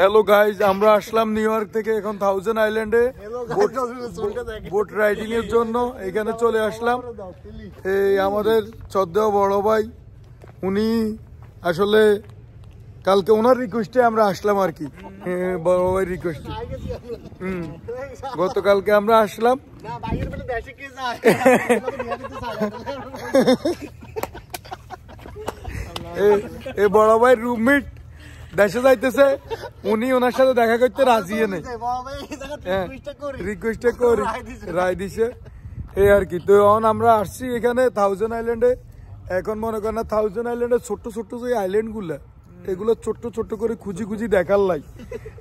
Hello guys, আমরা আসলাম new York থেকে এখন থাউজেন্ড আইল্যান্ডে বোট রাইডিং এর জন্য এখানে চলে আসলাম। এই আমাদের শ্রদ্ধেয় বড় ভাই, উনি আসলে কালকে ওনার রিকোয়েস্টে আমরা আসলাম আর কি, বড় ভাই রিকোয়েস্টে। গতকালকে আমরা আসলাম। এই বড় ভাই রুমমেট দেশে যাইতেছে, উনি ওনার সাথে দেখা করতে রাজি নেই, রিকোয়েস্টে করি রায় দিছে এই আর কি। তো এখন আমরা আসছি এখানে থাউজেন্ড আইল্যান্ডে। এখন মনে করেন না থাউজেন্ড আইল্যান্ডে ছোট্ট ছোট্ট যে আইল্যান্ড গুলা, এগুলো ছোট্ট ছোট্ট করে খুঁজি খুঁজি দেখার লাই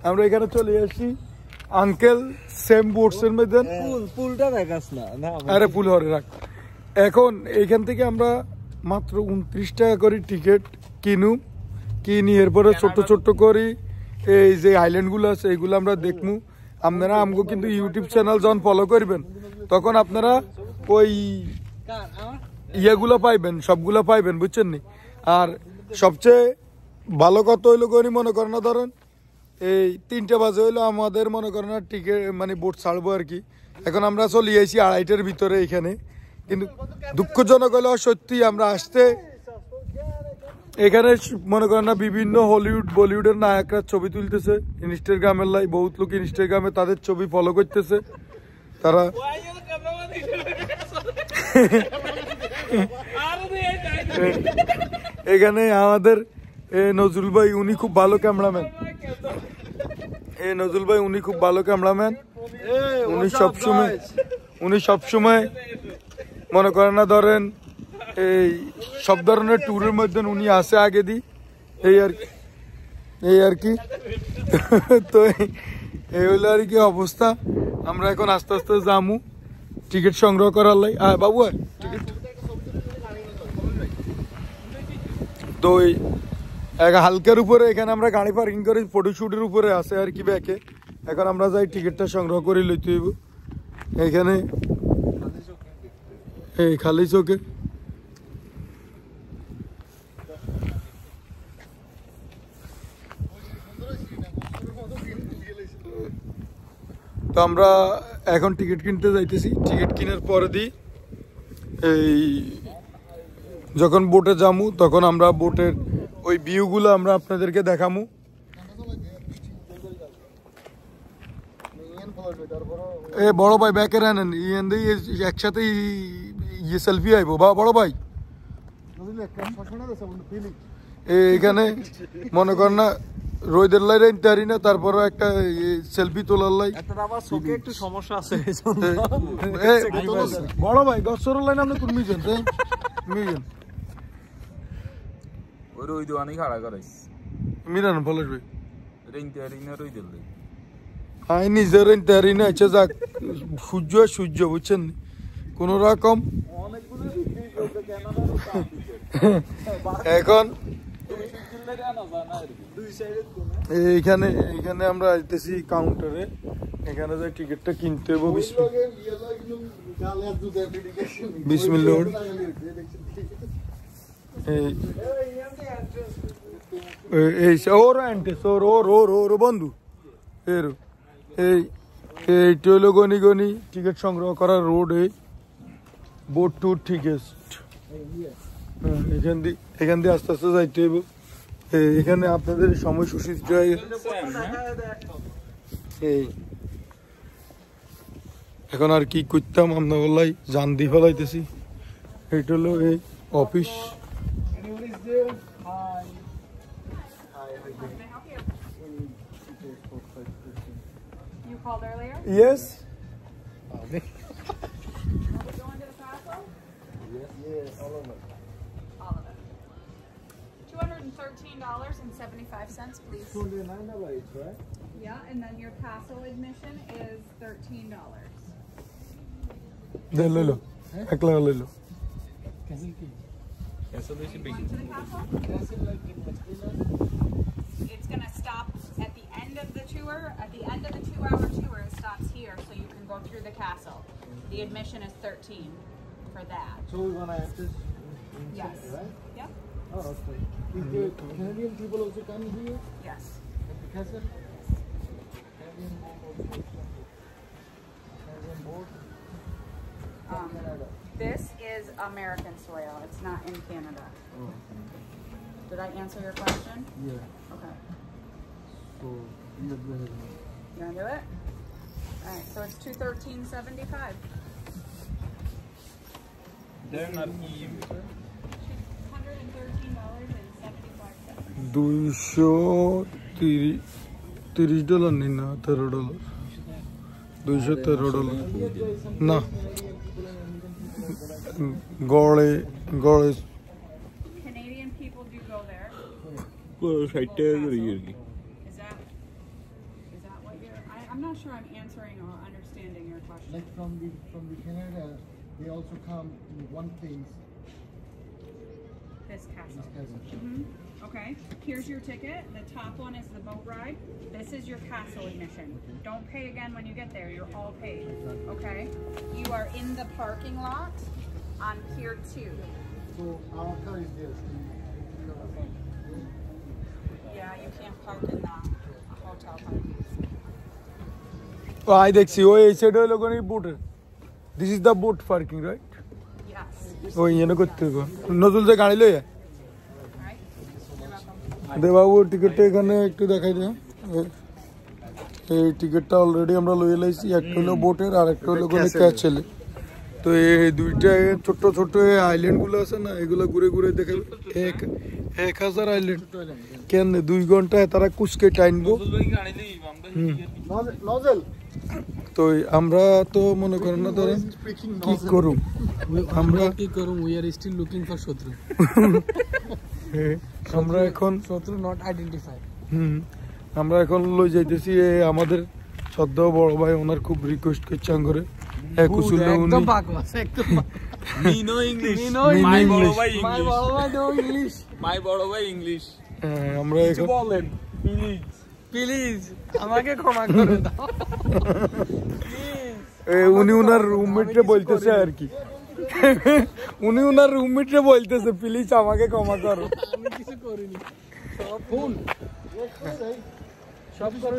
আমরা এখানে চলে আসছি। আঙ্কেল সেম বোটস এর মধ্যে পুলটা দেখাস না, আরে পুল হরে রাখ। এখন এইখান থেকে আমরা মাত্র 29 টাকা করে টিকিট কিনি, এরপরে ছোট্ট ছোট্ট করি এই যে আইল্যান্ড গুলো আছে এইগুলো আমরা দেখবো। আপনারা আমগো কিন্তু ইউটিউব চ্যানেল যখন ফলো করবেন তখন আপনারা ওই ইয়েগুলো পাইবেন, সবগুলো পাইবেন, বুঝছেন নি। আর সবচেয়ে ভালো কথা হইলো গনি মনে করেন না, ধরেন এই 3টে বাজে হইলো আমাদের মনে করেন না টিকিট মানে বোট ছাড়বো আর কি। এখন আমরা চলে আইছি 2:30টার ভিতরে এখানে, কিন্তু দুঃখজনক হলো সত্যি আমরা আসতে এখানে মনে করেন না বিভিন্ন হলিউড বলিউডের নায়করা ছবি তুলতেছে ইনস্টাগ্রামের লাই, বহুত লোক ইনস্টাগ্রামে তাদের ছবি ফলো করতেছে তারা। এখানে আমাদের নজরুল ভাই, উনি খুব ভালো ক্যামেরাম্যান। নজরুল ভাই উনি খুব ভালো ক্যামেরাম্যান। উনি সবসময় মনে করেন না ধরেন এই সব ধরনের ট্যুরের মধ্যে উনি আসে আগে দিই এই আর কি। তো এই হইলো আর কি অবস্থা। আমরা এখন আস্তে আস্তে যামু টিকিট সংগ্রহ করার লাই। বাবু টিকিট তো এক হালকার উপরে এখানে আমরা গাড়ি পার্কিং করি, ফটোশুটের উপরে আছে আর কি ব্যাকে। এখন আমরা যাই টিকিটটা সংগ্রহ করে লইতে হইব এখানে এই খালি চোখে। তো আমরা এখন টিকিট কিনতে যাইতেছি। টিকিট কেনার পরে দিই এই যখন বোটে যামু তখন আমরা বোটের ওই ভিউগুলো আমরা আপনাদেরকে দেখামু। বড় ভাই ব্যাকে আনেন একসাথে ইয়ে সেলফি আইব বড় ভাই। এখানে মনে কর না রোদের লাই রাইতে না, তারপরে একটা সেলফি তোলার লাই একটু সমস্যা আছে। বড় ভাই গছর লাইন আপনি কোন মিজন মিজন ওই দোয়ানি খাড়া করাইস মিরান পলাশ ভাই রেইনতে রই দিল আই নিজে রেইনতে না। আচ্ছা যাক, সূর্য বুঝছেন কোন রকম। এখন এইখানে আমরা আইতেছি কাউন্টারে, এখানে যাই টিকিটটা কিনতে হইব। বিসমিল্লাহ ওর বন্ধু এইটা হইলো গনি টিকিট সংগ্রহ করার রোড। এই বোট ট্যুর টিকিট এখান দিয়ে আস্তে আস্তে যাইতে হইব। এখানে আপনাদের সময় সুচিত্র এখন আর কি করতাম, আমরা বললাই জান দিয়ে ফেলাইতেছি। এইটা হলো এই office. Yes. $213.75, please. $209, right? Yeah, and then your castle admission is $13. De lo. Aclara lo. Castle key. Castle is big. Going to the castle? It's gonna stop at the end of the tour. At the end of the 2-hour tour, it stops here, so you can go through the castle. The admission is $13 for that. So we're gonna enter inside, Yes. right? Yep. Oh, okay. Is the Canadian people also come here? Yes. The Castle. This is American soil. It's not in Canada. Did I answer your question? Yeah. Okay. So you have the You want to do it? All right. So it's $213.75. They're not EU. $113.75. $230 नहीं ना $13 $213 ना गोले Canadian people do go there. Well, right there, really. Is that what you're? I'm not sure I'm answering or understanding your question. Like from the Canada, they also come in one place. This castle. This castle. Okay, here's your ticket. The top one is the boat ride. This is your castle admission. Don't pay again when you get there. You're all paid. Okay? You are in the parking lot on Pier 2. So our car is there. Yeah, you can't park in the hotel parking. I देखी वो ऐसे dough लोगों ने boat. This is the boat parking, right? Yes. वो ये ना कुछ तो नज़ुल से गाड़ी ले All right. You're welcome. দেবাবু টিকিটটা এখানে একটু দেখাই দিন এই টিকিটটা অলরেডি আমরা লয়ে লাইছি একটা হলো বোটের আর একটা হলো কোন ক্যাসেলে তো এই দুইটা ছোট ছোট আইল্যান্ড গুলো আছে না এগুলো ঘুরে ঘুরে দেখাবে 1000 আইল্যান্ড কেন 2 ঘন্টায় তারা কুচকে টাইনবো Nozzle. তো আমরা তো মনে করেন না ধরেন কি করুম আমরা কি করুম we are still looking for শত্রু আমরা এখন শত্রু নট আইডেন্টিফাইড আমরা এখন লই যাইতেছি আমাদের সদ্য বড় ভাই ওনার খুব রিকোয়েস্ট করছে করে একদম বাকওয়াস একদম Me no English. My boro bhai English. My boro bhai English. আমরা এখন বলেন প্লিজ প্লিজ আমাকে ক্ষমা করে দাও উনি ওনার রুমমেটরে বলতেছে আর কি উনি ওনার রুমমেটরে বলতেছে প্লিজ আমাকে ক্ষমা করো আমি কিছু করিনি সব ভুল সব করে